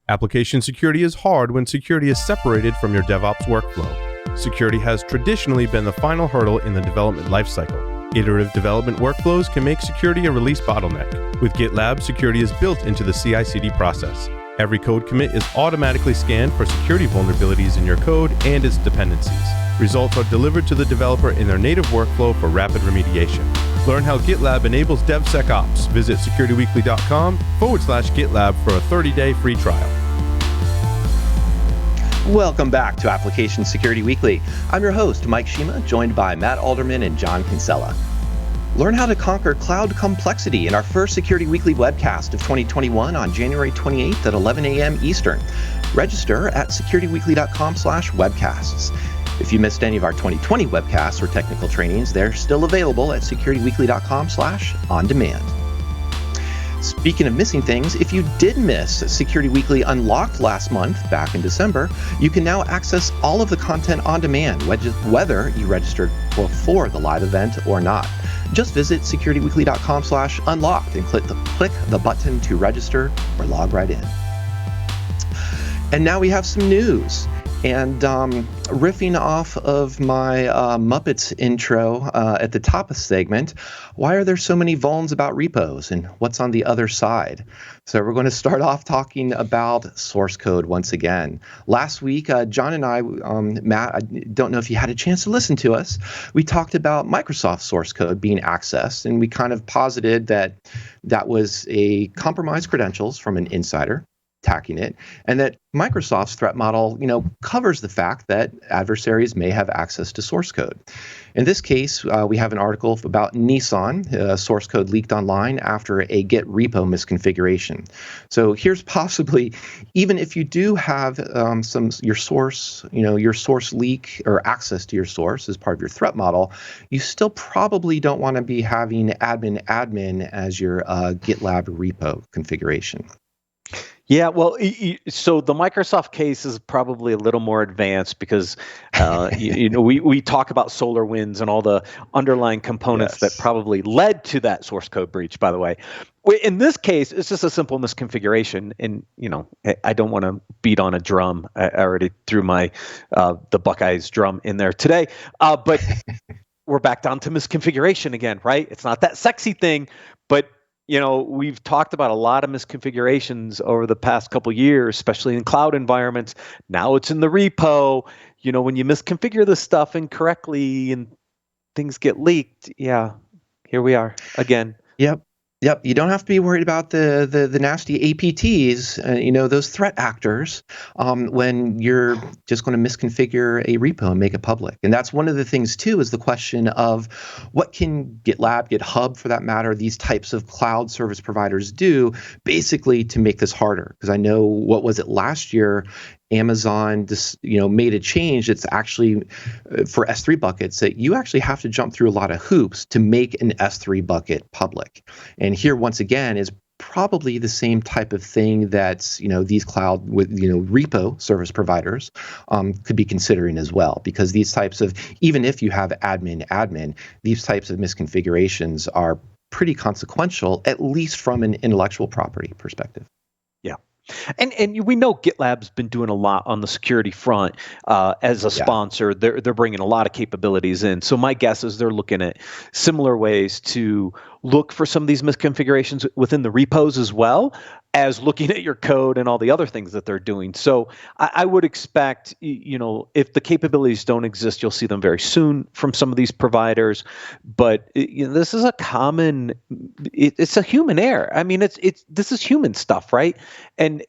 Application security is hard when security is separated from your DevOps workflow. Security has traditionally been the final hurdle in the development lifecycle. Iterative development workflows can make security a release bottleneck. With GitLab, security is built into the CI/CD process. Every code commit is automatically scanned for security vulnerabilities in your code and its dependencies. Results are delivered to the developer in their native workflow for rapid remediation. Learn how GitLab enables DevSecOps. Visit securityweekly.com/GitLab for a 30-day free trial. Welcome back to Application Security Weekly. I'm your host, Mike Shima, joined by Matt Alderman and John Kinsella. Learn how to conquer cloud complexity in our first Security Weekly webcast of 2021 on January 28th at 11 a.m. Eastern. Register at securityweekly.com/webcasts. If you missed any of our 2020 webcasts or technical trainings, they're still available at securityweekly.com/on-demand. Speaking of missing things, if you did miss Security Weekly Unlocked last month, back in December, you can now access all of the content on demand, whether you registered before the live event or not. Just visit securityweekly.com/unlocked and click the button to register or log right in. And now we have some news. And riffing off of my Muppets intro at the top of the segment, why are there so many vulns about repos and what's on the other side? So we're going to start off talking about source code once again. Last week, John and I, Matt, I don't know if you had a chance to listen to us, we talked about Microsoft source code being accessed, and we kind of posited that that was a compromised credentials from an insider attacking it, and that Microsoft's threat model, covers the fact that adversaries may have access to source code. In this case, we have an article about Nissan, source code leaked online after a Git repo misconfiguration. So here's possibly, even if you do have your source leak or access to your source as part of your threat model, you still probably don't want to be having admin as your GitLab repo configuration. Yeah, well, so the Microsoft case is probably a little more advanced because, we talk about SolarWinds and all the underlying components that probably led to that source code breach, by the way. In this case, it's just a simple misconfiguration. And, I don't want to beat on a drum. I already threw the Buckeyes drum in there today. But we're back down to misconfiguration again, right? It's not that sexy thing, but we've talked about a lot of misconfigurations over the past couple of years, especially in cloud environments. Now it's in the repo. When you misconfigure this stuff incorrectly and things get leaked, here we are again. Yep. You don't have to be worried about the nasty APTs, those threat actors, when you're just going to misconfigure a repo and make it public. And that's one of the things, too, is the question of what can GitLab, GitHub, for that matter, these types of cloud service providers do basically to make this harder. Because I know, what was it last year? Amazon made a change. It's actually for S3 buckets that you actually have to jump through a lot of hoops to make an S3 bucket public. And here, once again, is probably the same type of thing that these cloud with repo service providers could be considering as well, because these types of, even if you have admin, these types of misconfigurations are pretty consequential, at least from an intellectual property perspective. And we know GitLab's been doing a lot on the security front as a sponsor. They're bringing a lot of capabilities in. So my guess is they're looking at similar ways to look for some of these misconfigurations within the repos as well as looking at your code and all the other things that they're doing. So I would expect, if the capabilities don't exist, you'll see them very soon from some of these providers. But this is a common, it's a human error. I mean, this is human stuff, right? And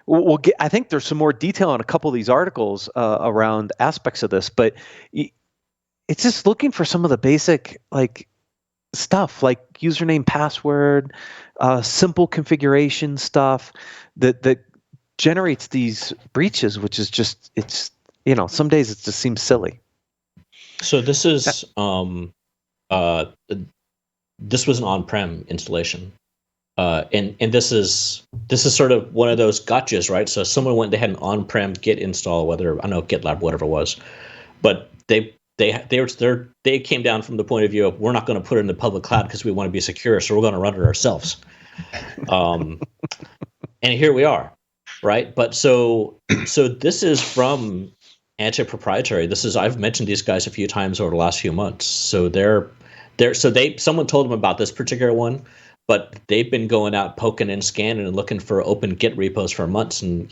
we'll get, I think there's some more detail on a couple of these articles around aspects of this, but it's just looking for some of the basic stuff like username, password, simple configuration stuff that generates these breaches, which is just, some days it just seems silly. So this is this was an on-prem installation. And this is sort of one of those gotchas, right? So someone went, they had an on-prem Git install, whether, I don't know, GitLab, whatever it was, but they came down from the point of view of, we're not going to put it in the public cloud because we want to be secure, so we're going to run it ourselves. and here we are, right? But so this is from anti-proprietary. I've mentioned these guys a few times over the last few months. So someone told them about this particular one, but they've been going out poking and scanning and looking for open Git repos for months. And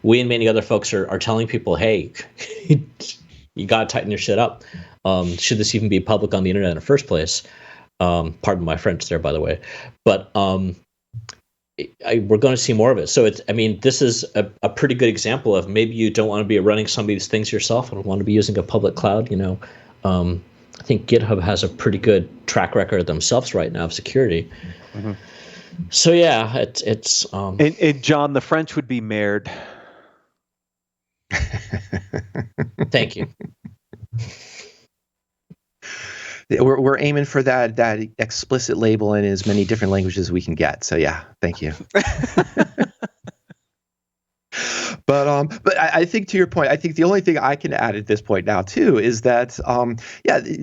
we and many other folks are telling people, hey, you got to tighten your shit up. Should this even be public on the internet in the first place? Pardon my French there, by the way. But we're going to see more of it. So this is a pretty good example of maybe you don't want to be running some of these things yourself and want to be using a public cloud. I think GitHub has a pretty good track record themselves right now of security. Mm-hmm. So yeah, it's. And John, the French would be merde. Thank you. We're aiming for that explicit label in as many different languages as we can get. So yeah, thank you. But I think, to your point, I think the only thing I can add at this point now too is that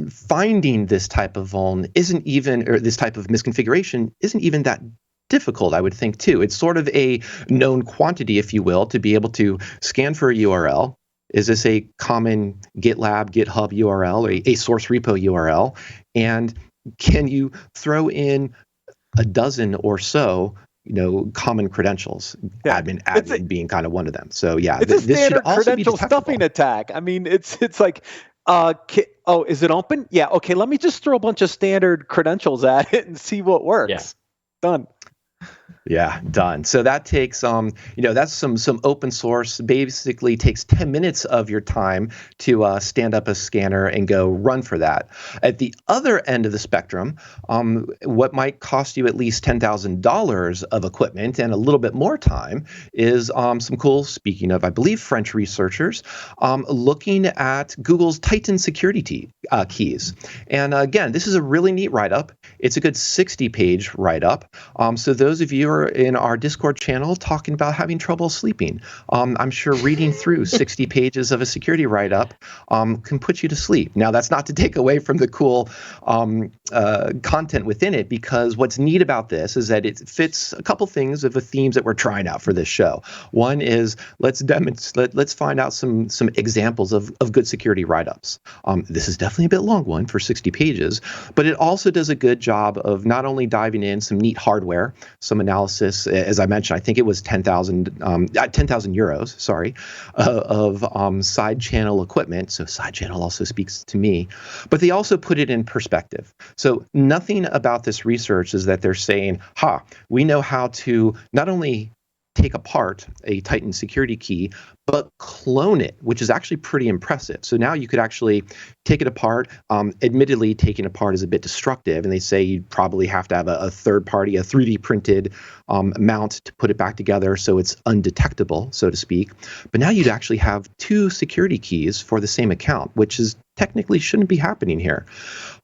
finding this type of vuln isn't even, or this type of misconfiguration isn't even that difficult, I would think too. It's sort of a known quantity, if you will, to be able to scan for a URL. Is this a common GitLab, GitHub URL, or a source repo URL? And can you throw in a dozen or so, common credentials? Yeah. Admin being kind of one of them. So yeah, it's a standard credential stuffing attack. I mean, it's like, is it open? Yeah. Okay. Let me just throw a bunch of standard credentials at it and see what works. Yeah. Done. Yeah, done. So that takes that's some open source. Basically takes 10 minutes of your time to stand up a scanner and go run for that. At the other end of the spectrum, what might cost you at least $10,000 of equipment and a little bit more time is some cool, speaking of, I believe, French researchers, looking at Google's Titan security keys. And again, this is a really neat write-up. It's a good 60-page write-up. So those of you who are in our Discord channel talking about having trouble sleeping, I'm sure reading through 60 pages of a security write-up can put you to sleep. Now, that's not to take away from the cool content within it, because what's neat about this is that it fits a couple things of the themes that we're trying out for this show. One is let's find out some examples of good security write-ups. This is definitely a bit long one for 60 pages, but it also does a good job of not only diving in some neat hardware, some analysis, as I mentioned, I think it was 10,000 euros, sorry, of side channel equipment. So side channel also speaks to me, but they also put it in perspective. So nothing about this research is that they're saying, we know how to not only take apart a Titan security key, but clone it, which is actually pretty impressive. So now you could actually take it apart. Admittedly, taking it apart is a bit destructive, and they say you'd probably have to have a third party, a 3D printed mount to put it back together so it's undetectable, so to speak. But now you'd actually have two security keys for the same account, which is technically shouldn't be happening here.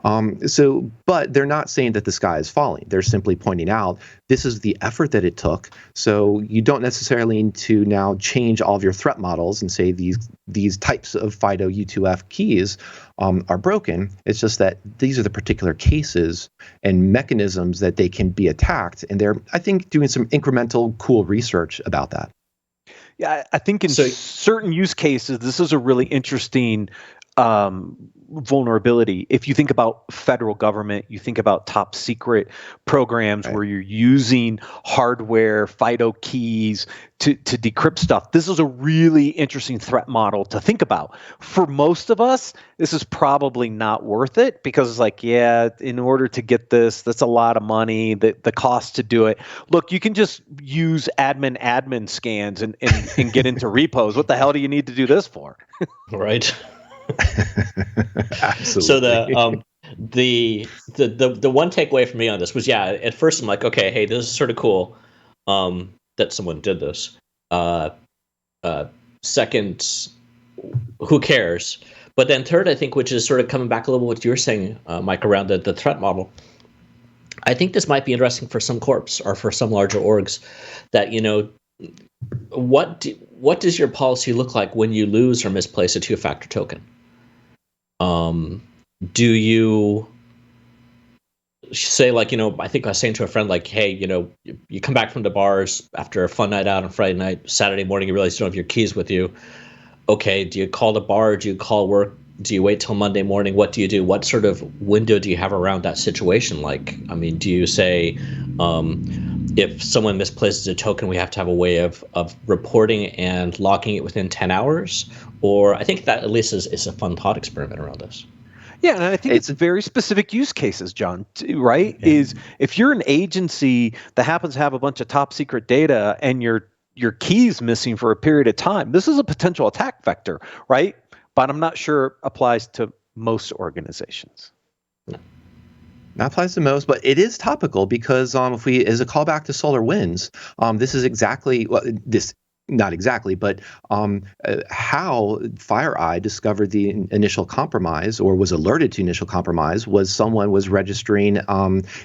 But they're not saying that the sky is falling. They're simply pointing out this is the effort that it took. So you don't necessarily need to now change all of your threat models and say these types of FIDO U2F keys are broken. It's just that these are the particular cases and mechanisms that they can be attacked. And they're, I think, doing some incremental cool research about that. Yeah, I think in certain use cases, this is a really interesting vulnerability. If you think about federal government, you think about top secret programs where you're using hardware, FIDO keys to decrypt stuff. This is a really interesting threat model to think about. For most of us, this is probably not worth it because it's like, yeah, in order to get this, that's a lot of money, the cost to do it. Look, you can just use admin scans and get into repos. What the hell do you need to do this for? Right. Absolutely. So the one takeaway for me on this was, at first I'm like, okay, hey, this is sort of cool that someone did this. Second, who cares? But then third, I think, which is sort of coming back a little bit what you were saying, Mike, around the threat model. I think this might be interesting for some corps or for some larger orgs that, what does your policy look like when you lose or misplace a two-factor token? Do you say, like, I think I was saying to a friend, like, hey, you come back from the bars after a fun night out on Friday night, Saturday morning, you realize you don't have your keys with you. Okay, do you call the bar? Do you call work? Do you wait till Monday morning? What do you do? What sort of window do you have around that situation? Like, I mean, do you say, if someone misplaces a token, we have to have a way of reporting and locking it within 10 hours? Or I think that at least is a fun thought experiment around this. Yeah, and I think it's very specific use cases, John, right? Yeah. Is if you're an agency that happens to have a bunch of top secret data and your key's missing for a period of time, this is a potential attack vector, right? But I'm not sure it applies to most organizations. That applies to most, but it is topical because if we, as a callback to SolarWinds, this is exactly not exactly, but how FireEye discovered the initial compromise, or was alerted to initial compromise, was someone was registering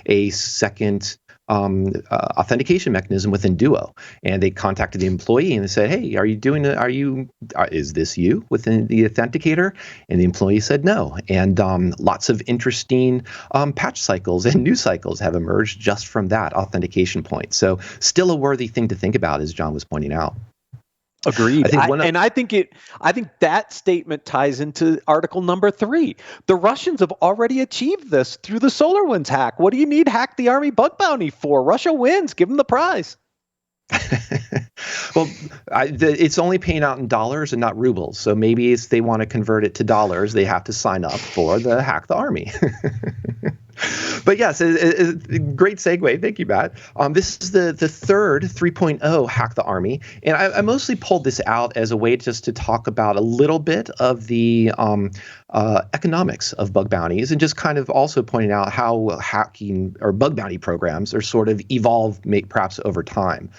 a second authentication mechanism within Duo, and they contacted the employee and they said, "Hey, is this you within the authenticator?" And the employee said no. And lots of interesting patch cycles and news cycles have emerged just from that authentication point. So still a worthy thing to think about, as John was pointing out. Agreed. I think that statement ties into article number 3. The Russians have already achieved this through the SolarWinds hack. What do you need Hack the Army bug bounty for? Russia wins. Give them the prize. Well, it's only paying out in dollars and not rubles. So maybe they want to convert it to dollars, they have to sign up for the Hack the Army. But yes, great segue. Thank you, Matt. This is the third 3.0 Hack the Army. And I mostly pulled this out as a way just to talk about a little bit of the economics of bug bounties, and just kind of also pointing out how hacking or bug bounty programs are sort of evolved perhaps over time.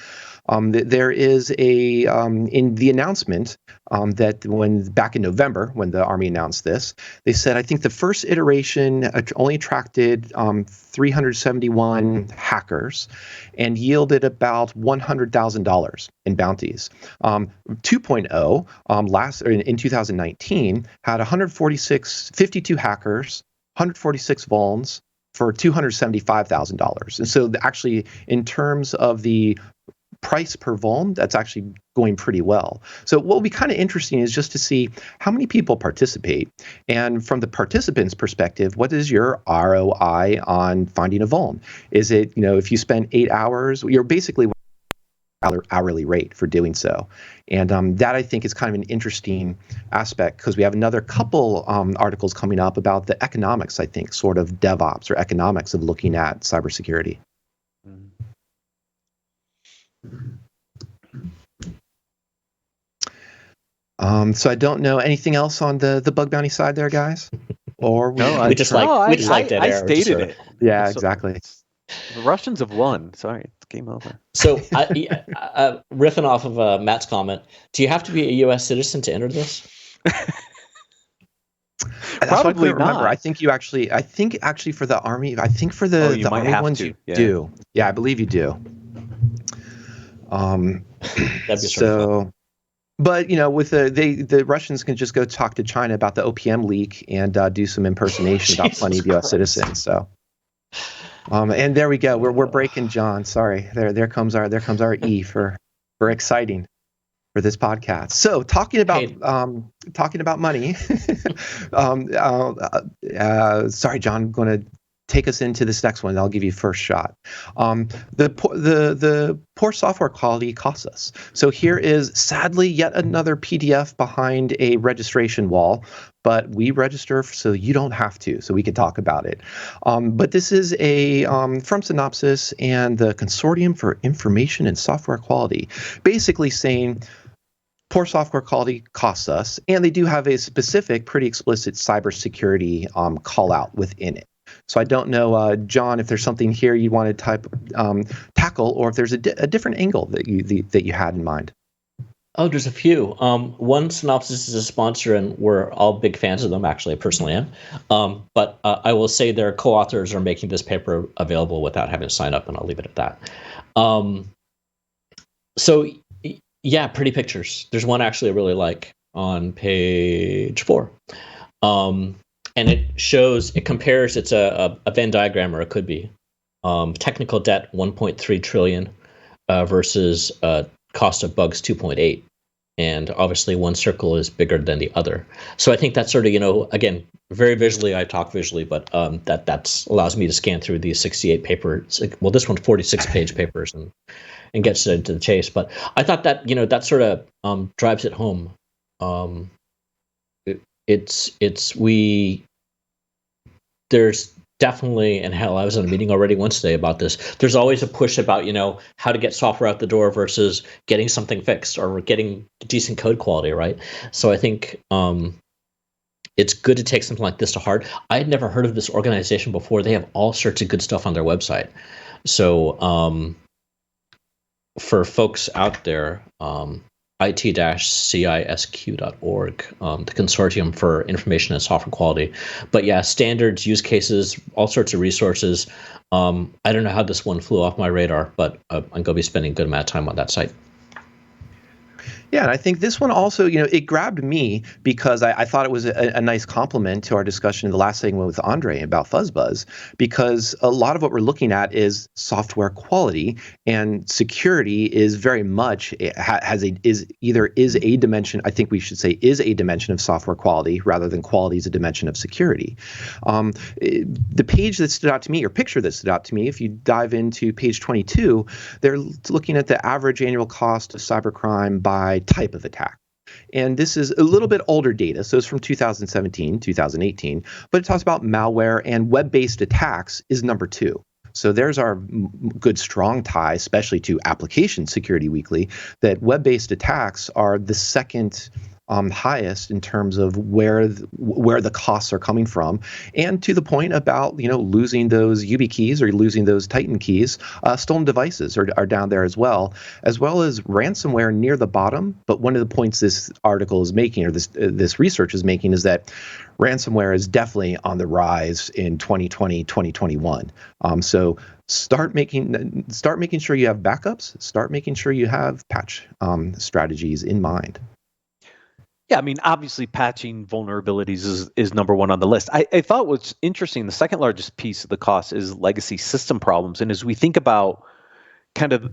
There is in the announcement that back in November, when the Army announced this, they said, I think the first iteration only attracted 371 hackers and yielded about $100,000 in bounties. 2.0 in 2019 had 52 hackers, 146 vulns for $275,000. And so actually, in terms of the price per vuln, that's actually going pretty well. So what will be kind of interesting is just to see how many people participate. And from the participants' perspective, what is your ROI on finding a vuln? Is it, if you spend 8 hours, you're basically hourly rate for doing so. And that, I think, is kind of an interesting aspect, because we have another couple articles coming up about the economics, I think, sort of DevOps or economics of looking at cybersecurity. So I don't know anything else on the bug bounty side there, guys? Or we just like that I stated it. Yeah, exactly. The Russians have won. Sorry, it's game over. So, riffing off of Matt's comment, do you have to be a U.S. citizen to enter this? Probably not. Remember, I think actually for the Army, I think for the Army ones you do. Yeah, I believe you do. That'd be so. But with the Russians can just go talk to China about the OPM leak and do some impersonation about plenty of U.S. citizens. So, and there we go. We're breaking John. Sorry, there comes our E for exciting for this podcast. So talking about money. Sorry, John. I'm going to take us into this next one. I'll give you first shot. The poor software quality costs us. So here is sadly yet another PDF behind a registration wall, but we register so you don't have to, so we can talk about it. But this is from Synopsys and the Consortium for Information and Software Quality, basically saying poor software quality costs us, and they do have a specific, pretty explicit cybersecurity call out within it. So I don't know, John, if there's something here you want to tackle, or if there's a different angle that you had in mind. Oh, there's a few. One, Synopsys is a sponsor, and we're all big fans of them. Actually, I personally am. But I will say their co-authors are making this paper available without having to sign up, and I'll leave it at that. So, yeah, pretty pictures. There's one actually I really like on page 4. and it compares. It's a Venn diagram, or it could be technical debt 1.3 trillion versus cost of bugs 2.8. And obviously one circle is bigger than the other. So I think that's sort of, again, very visually, I talk visually, but that allows me to scan through these 68 papers. Well, this one's 46-page papers and gets to the chase. But I thought that, that sort of drives it home. There's definitely, and hell, I was in a meeting already once today about this. There's always a push about, how to get software out the door versus getting something fixed or getting decent code quality, right? So I think it's good to take something like this to heart. I had never heard of this organization before. They have all sorts of good stuff on their website. So for folks out there, it-cisq.org, the Consortium for Information and Software Quality. But yeah, standards, use cases, all sorts of resources. I don't know how this one flew off my radar, but I'm going to be spending a good amount of time on that site. Yeah, and I think this one also, it grabbed me because I thought it was a nice complement to our discussion in the last segment with Andre about FuzzBuzz, because a lot of what we're looking at is software quality, and security is very much is a dimension. I think we should say is a dimension of software quality rather than quality is a dimension of security. The page that stood out to me, or picture that stood out to me, if you dive into page 22, they're looking at the average annual cost of cybercrime by type of attack. And this is a little bit older data, so it's from 2017, 2018, but it talks about malware, and web-based attacks is number 2. So there's our good strong tie, especially to Application Security Weekly, that web-based attacks are the second highest in terms of where the costs are coming from, and to the point about losing those YubiKeys or losing those Titan keys, stolen devices are down there as well as ransomware near the bottom. But one of the points this article is making, or this research is making, is that ransomware is definitely on the rise in 2020, 2021. So start making sure you have backups. Start making sure you have patch strategies in mind. Yeah, I mean, obviously patching vulnerabilities is number one on the list. I thought what's interesting, the second largest piece of the cost is legacy system problems. And as we think about kind of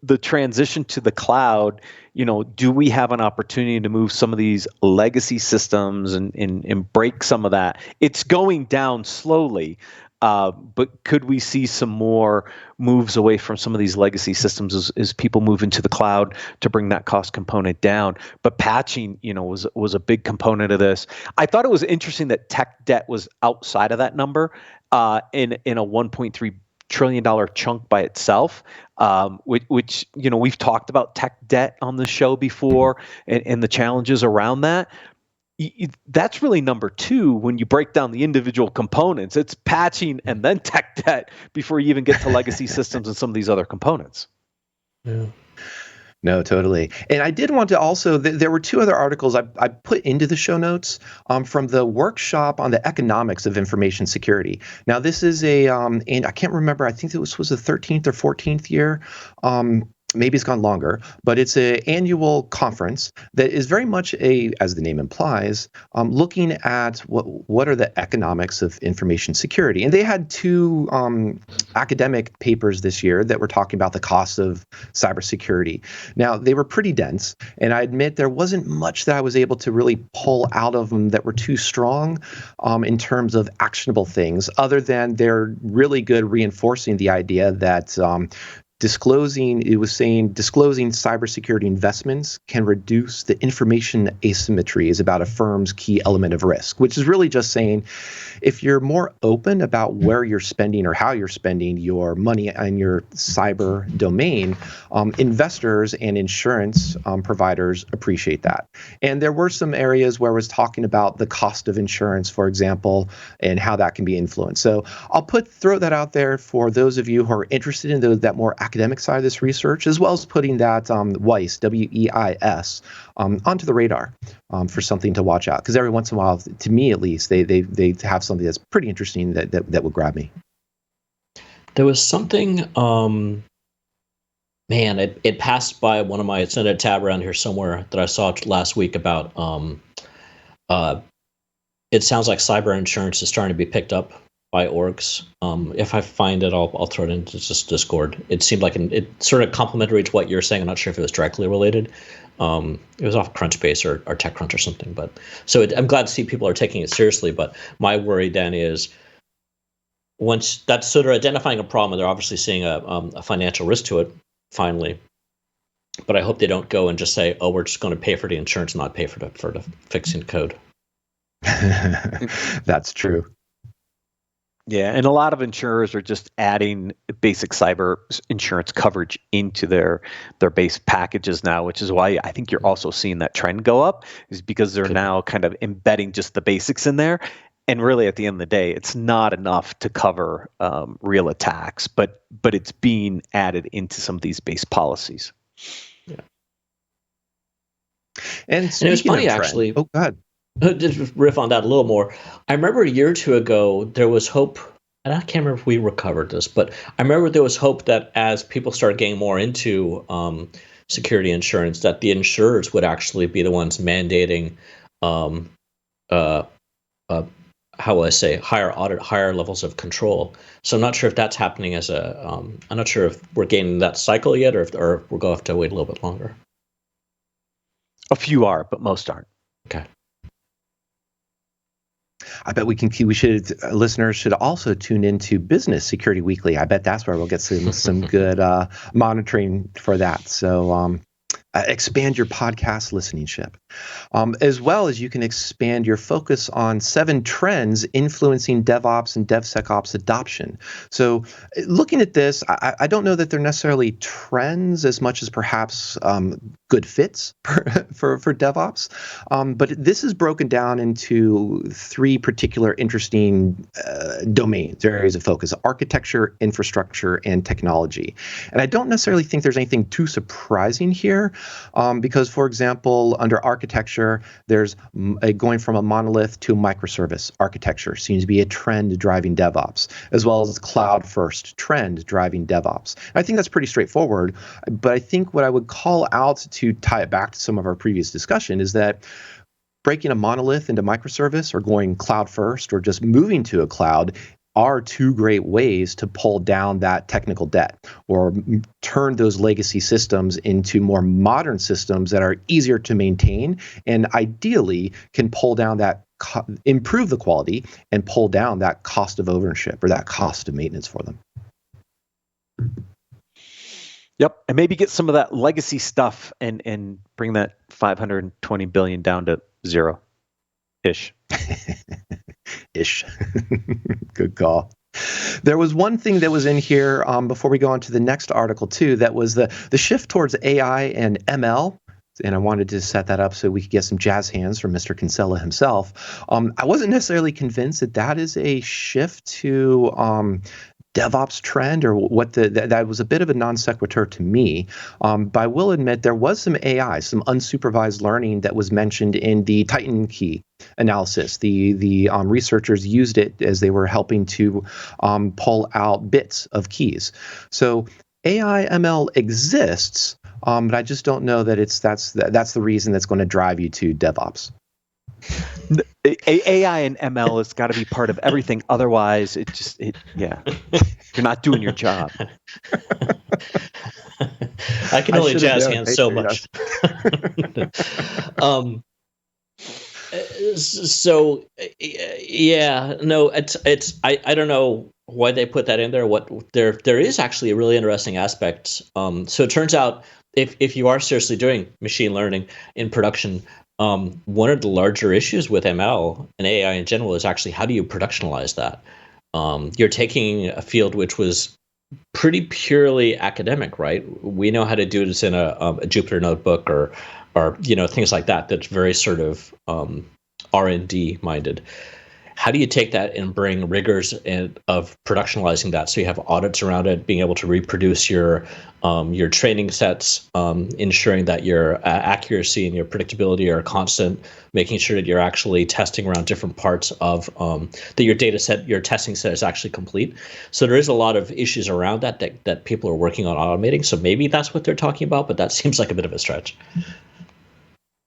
the transition to the cloud, do we have an opportunity to move some of these legacy systems and break some of that? It's going down slowly. But could we see some more moves away from some of these legacy systems as people move into the cloud to bring that cost component down? But patching, was a big component of this. I thought it was interesting that tech debt was outside of that number in a $1.3 trillion chunk by itself, which we've talked about tech debt on the show before and the challenges around that. That's really number 2 when you break down the individual components. It's patching and then tech debt before you even get to legacy systems and some of these other components. Yeah. No, totally. And I did want to also, there were 2 other articles I put into the show notes from the workshop on the economics of information security. Now, this is and I can't remember, I think this was the 13th or 14th year. Maybe it's gone longer, but it's an annual conference that is very much as the name implies, looking at what are the economics of information security. And they had 2 academic papers this year that were talking about the cost of cybersecurity. Now, they were pretty dense, and I admit there wasn't much that I was able to really pull out of them that were too strong in terms of actionable things, other than they're really good reinforcing the idea that disclosing cybersecurity investments can reduce the information asymmetries about a firm's key element of risk, which is really just saying if you're more open about where you're spending or how you're spending your money in your cyber domain, investors and insurance providers appreciate that. And there were some areas where I was talking about the cost of insurance, for example, and how that can be influenced. So I'll throw that out there for those of you who are interested in that more academic side of this research, as well as putting that WEIS, WEIS, onto the radar for something to watch out. Because every once in a while, to me at least, they have something that's pretty interesting that would grab me. There was something, it passed by one of my, it's in a tab around here somewhere that I saw last week about it sounds like cyber insurance is starting to be picked up by orgs. If I find it, I'll throw it into just Discord. It seemed like it's sort of complementary to what you're saying. I'm not sure if it was directly related. It was off Crunchbase or TechCrunch or something. But so I'm glad to see people are taking it seriously. But my worry then is once that's sort of identifying a problem, and they're obviously seeing a financial risk to it. Finally, but I hope they don't go and just say, "Oh, we're just going to pay for the insurance, not pay for the fixing the code." That's true. Yeah, and a lot of insurers are just adding basic cyber insurance coverage into their base packages now, which is why I think you're also seeing that trend go up, is because they're now kind of embedding just the basics in there. And really, at the end of the day, it's not enough to cover real attacks, but it's being added into some of these base policies. Yeah. And it was funny, actually. Oh, go ahead. Just riff on that a little more. I remember a year or two ago, there was hope, and I can't remember if we recovered this, but I remember there was hope that as people started getting more into security insurance, that the insurers would actually be the ones mandating, how will I say, higher audit, higher levels of control. So I'm not sure if that's happening as I'm not sure if we're gaining that cycle yet, or we're going to have to wait a little bit longer. A few are, but most aren't. Okay. I bet listeners should also tune into Business Security Weekly. I bet that's where we'll get some good monitoring for that. So expand your podcast listenership. As well as you can expand your focus on 7 trends influencing DevOps and DevSecOps adoption. So looking at this, I don't know that they're necessarily trends as much as perhaps good fits for DevOps. But this is broken down into 3 particular interesting domains, areas of focus: architecture, infrastructure, and technology. And I don't necessarily think there's anything too surprising here. Because, for example, under architecture, there's going from a monolith to microservice architecture seems to be a trend driving DevOps, as well as cloud-first trend driving DevOps. I think that's pretty straightforward, but I think what I would call out to tie it back to some of our previous discussion is that breaking a monolith into microservice, or going cloud-first, or just moving to a cloud, are 2 great ways to pull down that technical debt, or turn those legacy systems into more modern systems that are easier to maintain, and ideally can pull down that, improve the quality, and pull down that cost of ownership, or that cost of maintenance for them. Yep, and maybe get some of that legacy stuff and bring that 520 billion down to 0-ish. Ish. Good call. There was one thing that was in here before we go on to the next article too, that was the shift towards AI and ML. And I wanted to set that up so we could get some jazz hands from Mr. Kinsella himself. I wasn't necessarily convinced that is a shift to DevOps trend, or what that was a bit of a non sequitur to me. But I will admit there was some AI, some unsupervised learning that was mentioned in the Titan key analysis. The researchers used it as they were helping to pull out bits of keys. So AI ML exists, but I just don't know that that's the reason that's going to drive you to DevOps. AI and ML has got to be part of everything. Otherwise, you're not doing your job. I can only jazz hands so much. So yeah, no, it's I don't know why they put that in there. There is actually a really interesting aspect. So it turns out if you are seriously doing machine learning in production, one of the larger issues with ML and AI in general is actually how do you productionalize that? You're taking a field which was pretty purely academic, right? We know how to do this in a Jupyter notebook or things like that. That's very sort of R&D minded. How do you take that and bring rigors of productionalizing that, so you have audits around it, being able to reproduce your training sets, ensuring that your accuracy and your predictability are constant, making sure that you're actually testing around different parts of that your data set, your testing set is actually complete. So there is a lot of issues around that people are working on automating. So maybe that's what they're talking about, but that seems like a bit of a stretch.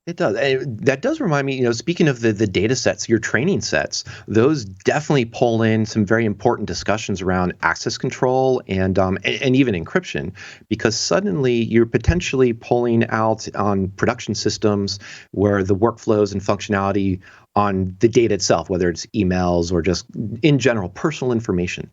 It does. And that does remind me, speaking of the data sets, your training sets, those definitely pull in some very important discussions around access control and even encryption, because suddenly you're potentially pulling out on production systems where the workflows and functionality on the data itself, whether it's emails or just in general personal information,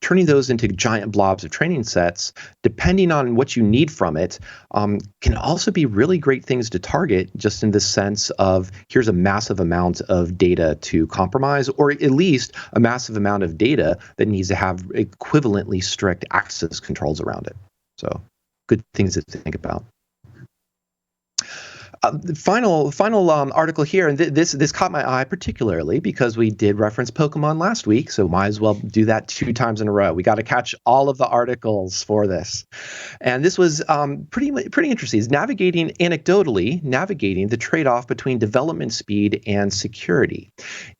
turning those into giant blobs of training sets, depending on what you need from it, can also be really great things to target, just in the sense of here's a massive amount of data to compromise, or at least a massive amount of data that needs to have equivalently strict access controls around it. So good things to think about. The final article here, and this caught my eye particularly because we did reference Pokemon last week, so might as well do that 2 times in a row. We got to catch all of the articles for this, and this was pretty interesting. It's anecdotally navigating the trade-off between development speed and security,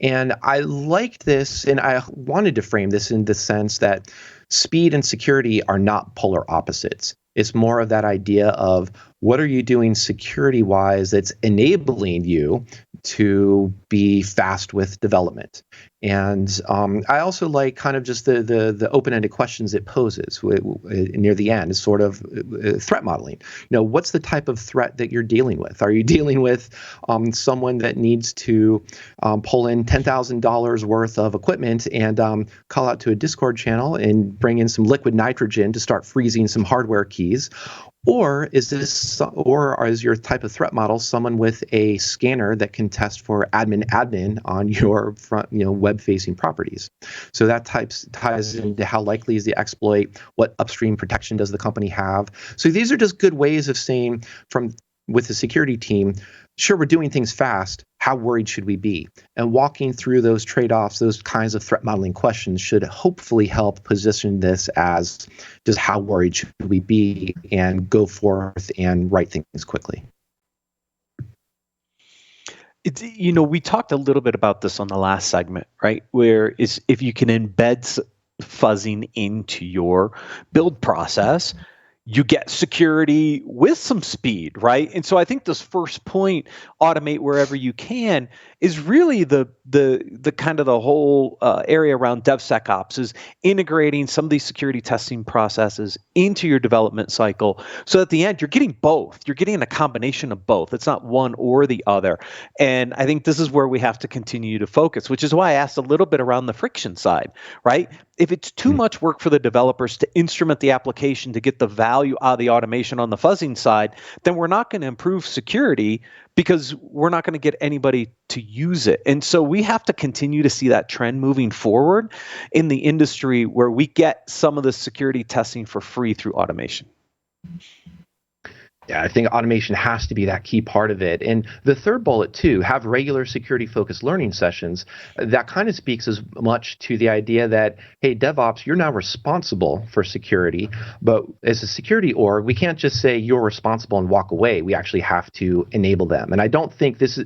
and I liked this, and I wanted to frame this in the sense that speed and security are not polar opposites. It's more of that idea of what are you doing security-wise that's enabling you to be fast with development. And I also like kind of just the open-ended questions it poses near the end. Is sort of threat modeling. What's the type of threat that you're dealing with? Are you dealing with someone that needs to pull in $10,000 worth of equipment and call out to a Discord channel and bring in some liquid nitrogen to start freezing some hardware keys? Or is your type of threat model someone with a scanner that can test for admin on your front, web-facing properties? So that ties into how likely is the exploit, what upstream protection does the company have. So these are just good ways of saying with the security team, sure, we're doing things fast. How worried should we be? And walking through those trade-offs, those kinds of threat modeling questions should hopefully help position this as just how worried should we be and go forth and write things quickly. We talked a little bit about this on the last segment, right? Where is if you can embed fuzzing into your build process, you get security with some speed, right? And so I think this first point, automate wherever you can, is really the kind of the whole area around DevSecOps, is integrating some of these security testing processes into your development cycle. So at the end, you're getting both. You're getting a combination of both. It's not one or the other. And I think this is where we have to continue to focus, which is why I asked a little bit around the friction side, right? If it's too much work for the developers to instrument the application to get the value out of the automation on the fuzzing side, then we're not going to improve security because we're not going to get anybody to use it. And so we have to continue to see that trend moving forward in the industry where we get some of the security testing for free through automation. Yeah, I think automation has to be that key part of it. And the third bullet, too, have regular security-focused learning sessions. That kind of speaks as much to the idea that, hey, DevOps, you're now responsible for security. But as a security org, we can't just say you're responsible and walk away. We actually have to enable them. And I don't think this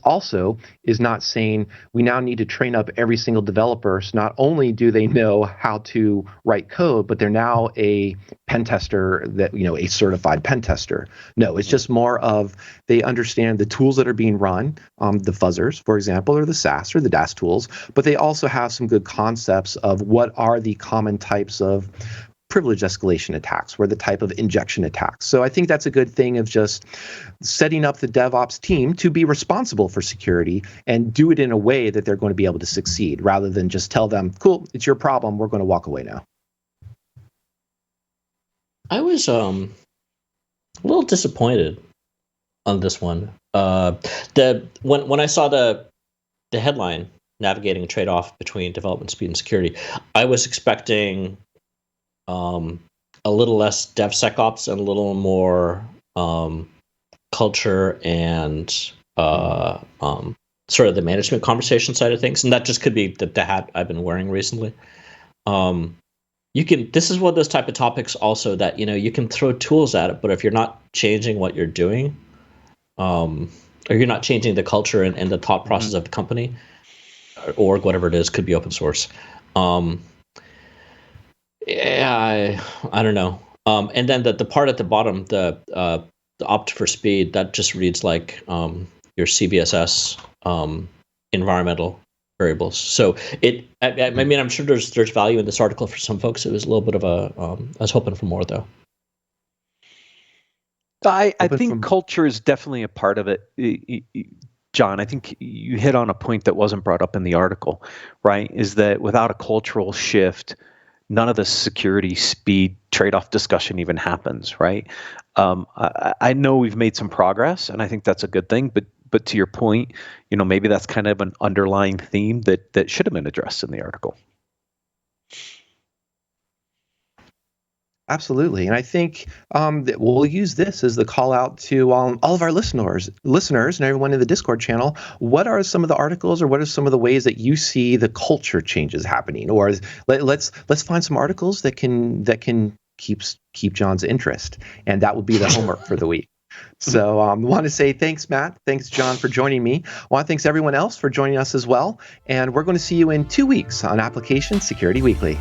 also is not saying we now need to train up every single developer. So not only do they know how to write code, but they're now a pen tester, a certified pen tester. No, it's just more of they understand the tools that are being run, the fuzzers, for example, or the SaaS or the DAS tools, but they also have some good concepts of what are the common types of privilege escalation attacks, or the type of injection attacks. So I think that's a good thing of just setting up the DevOps team to be responsible for security and do it in a way that they're going to be able to succeed, rather than just tell them, cool, it's your problem, we're going to walk away now. I was a little disappointed on this one. When I saw the headline, navigating a trade-off between development speed and security, I was expecting a little less DevSecOps and a little more culture and sort of the management conversation side of things, and that just could be the hat I've been wearing recently. This is one of those type of topics also that, you can throw tools at it, but if you're not changing what you're doing, or you're not changing the culture and the thought process of the company, or whatever it is, could be open source. Yeah, I don't know. And then the part at the bottom, the the opt for speed, that just reads like your CVSS environmental variables. So I mean, I'm sure there's value in this article for some folks. It was a little bit of a, I was hoping for more though. I think culture is definitely a part of it. John, I think you hit on a point that wasn't brought up in the article, right? Is that without a cultural shift, none of the security speed trade-off discussion even happens, right? I know we've made some progress, and I think that's a good thing. But to your point, maybe that's kind of an underlying theme that should have been addressed in the article. Absolutely. And I think that we'll use this as the call out to all of our listeners and everyone in the Discord channel. What are some of the articles, or what are some of the ways that you see the culture changes happening? Or let's find some articles that can keep John's interest. And that will be the homework for the week. So I want to say thanks, Matt. Thanks, John, for joining me. I want to thank everyone else for joining us as well. And we're going to see you in 2 weeks on Application Security Weekly.